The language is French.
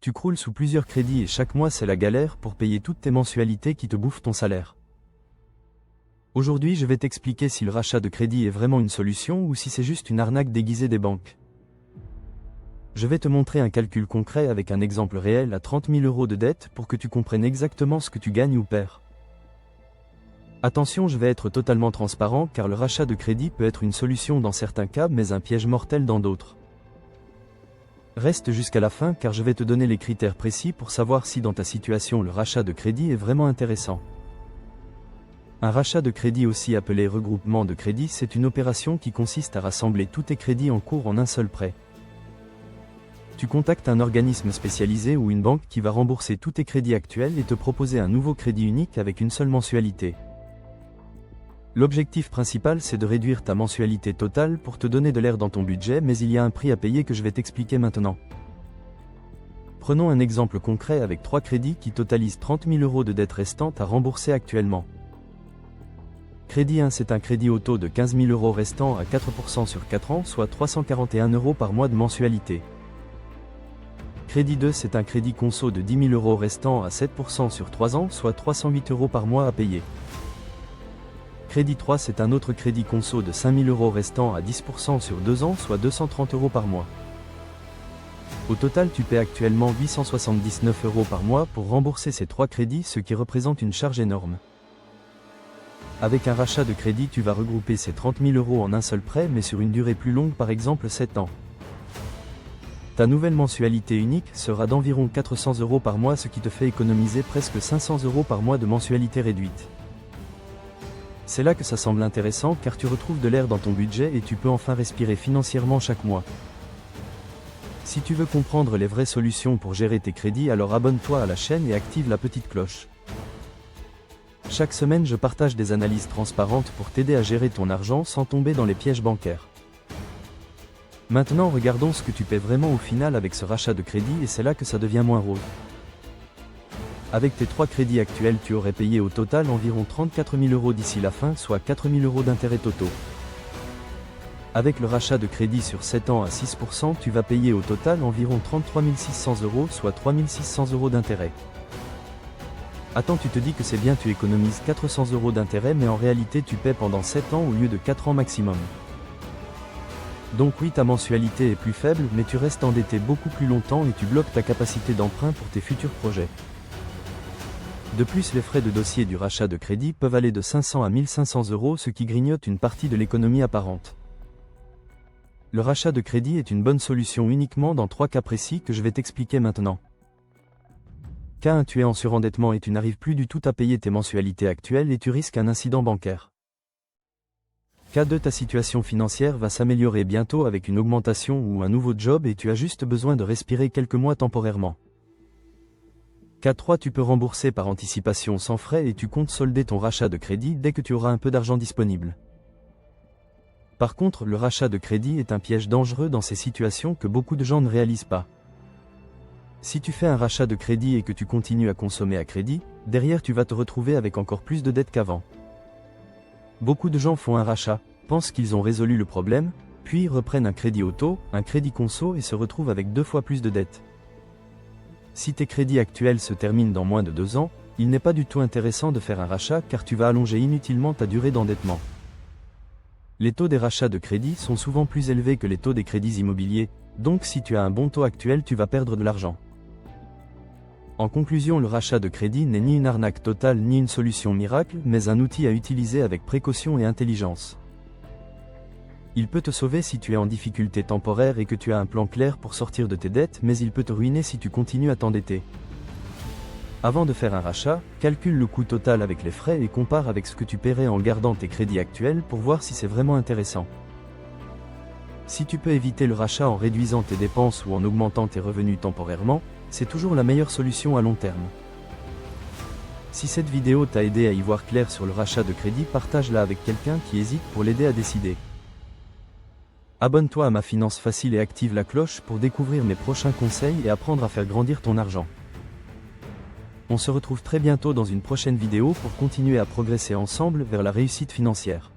Tu croules sous plusieurs crédits et chaque mois c'est la galère pour payer toutes tes mensualités qui te bouffent ton salaire. Aujourd'hui je vais t'expliquer si le rachat de crédit est vraiment une solution ou si c'est juste une arnaque déguisée des banques. Je vais te montrer un calcul concret avec un exemple réel à 30 000 € de dette pour que tu comprennes exactement ce que tu gagnes ou perds. Attention, je vais être totalement transparent car le rachat de crédit peut être une solution dans certains cas mais un piège mortel dans d'autres. Reste jusqu'à la fin car je vais te donner les critères précis pour savoir si dans ta situation le rachat de crédit est vraiment intéressant. Un rachat de crédit, aussi appelé regroupement de crédit, c'est une opération qui consiste à rassembler tous tes crédits en cours en un seul prêt. Tu contactes un organisme spécialisé ou une banque qui va rembourser tous tes crédits actuels et te proposer un nouveau crédit unique avec une seule mensualité. L'objectif principal c'est de réduire ta mensualité totale pour te donner de l'air dans ton budget, mais il y a un prix à payer que je vais t'expliquer maintenant. Prenons un exemple concret avec 3 crédits qui totalisent 30 000 € de dette restante à rembourser actuellement. Crédit 1, c'est un crédit auto de 15 000 € restant à 4% sur 4 ans, soit 341 € par mois de mensualité. Crédit 2, c'est un crédit conso de 10 000 € restant à 7% sur 3 ans, soit 308 € par mois à payer. Crédit 3, c'est un autre crédit conso de 5 000 € restant à 10% sur 2 ans, soit 230 € par mois. Au total, tu paies actuellement 879 € par mois pour rembourser ces 3 crédits, ce qui représente une charge énorme. Avec un rachat de crédit, tu vas regrouper ces 30 000 € en un seul prêt, mais sur une durée plus longue, par exemple 7 ans. Ta nouvelle mensualité unique sera d'environ 400 € par mois, ce qui te fait économiser presque 500 € par mois de mensualité réduite. C'est là que ça semble intéressant car tu retrouves de l'air dans ton budget et tu peux enfin respirer financièrement chaque mois. Si tu veux comprendre les vraies solutions pour gérer tes crédits, alors abonne-toi à la chaîne et active la petite cloche. Chaque semaine je partage des analyses transparentes pour t'aider à gérer ton argent sans tomber dans les pièges bancaires. Maintenant regardons ce que tu paies vraiment au final avec ce rachat de crédit, et c'est là que ça devient moins rose. Avec tes 3 crédits actuels, tu aurais payé au total environ 34 000 € d'ici la fin, soit 4 000 € d'intérêts totaux. Avec le rachat de crédit sur 7 ans à 6%, tu vas payer au total environ 33 600 €, soit 3 600 € d'intérêts. Attends, tu te dis que c'est bien, tu économises 400 € d'intérêts, mais en réalité tu paies pendant 7 ans au lieu de 4 ans maximum. Donc oui, ta mensualité est plus faible, mais tu restes endetté beaucoup plus longtemps et tu bloques ta capacité d'emprunt pour tes futurs projets. De plus, les frais de dossier du rachat de crédit peuvent aller de 500 à 1 500 €, ce qui grignote une partie de l'économie apparente. Le rachat de crédit est une bonne solution uniquement dans 3 cas précis que je vais t'expliquer maintenant. Cas 1, tu es en surendettement et tu n'arrives plus du tout à payer tes mensualités actuelles et tu risques un incident bancaire. Cas 2, ta situation financière va s'améliorer bientôt avec une augmentation ou un nouveau job et tu as juste besoin de respirer quelques mois temporairement. Cas 3, tu peux rembourser par anticipation sans frais et tu comptes solder ton rachat de crédit dès que tu auras un peu d'argent disponible. Par contre, le rachat de crédit est un piège dangereux dans ces situations que beaucoup de gens ne réalisent pas. Si tu fais un rachat de crédit et que tu continues à consommer à crédit, derrière tu vas te retrouver avec encore plus de dettes qu'avant. Beaucoup de gens font un rachat, pensent qu'ils ont résolu le problème, puis reprennent un crédit auto, un crédit conso et se retrouvent avec 2 fois plus de dettes. Si tes crédits actuels se terminent dans moins de 2 ans, il n'est pas du tout intéressant de faire un rachat car tu vas allonger inutilement ta durée d'endettement. Les taux des rachats de crédit sont souvent plus élevés que les taux des crédits immobiliers, donc si tu as un bon taux actuel, tu vas perdre de l'argent. En conclusion, le rachat de crédit n'est ni une arnaque totale ni une solution miracle, mais un outil à utiliser avec précaution et intelligence. Il peut te sauver si tu es en difficulté temporaire et que tu as un plan clair pour sortir de tes dettes, mais il peut te ruiner si tu continues à t'endetter. Avant de faire un rachat, calcule le coût total avec les frais et compare avec ce que tu paierais en gardant tes crédits actuels pour voir si c'est vraiment intéressant. Si tu peux éviter le rachat en réduisant tes dépenses ou en augmentant tes revenus temporairement, c'est toujours la meilleure solution à long terme. Si cette vidéo t'a aidé à y voir clair sur le rachat de crédit, partage-la avec quelqu'un qui hésite pour l'aider à décider. Abonne-toi à Ma Finance Facile et active la cloche pour découvrir mes prochains conseils et apprendre à faire grandir ton argent. On se retrouve très bientôt dans une prochaine vidéo pour continuer à progresser ensemble vers la réussite financière.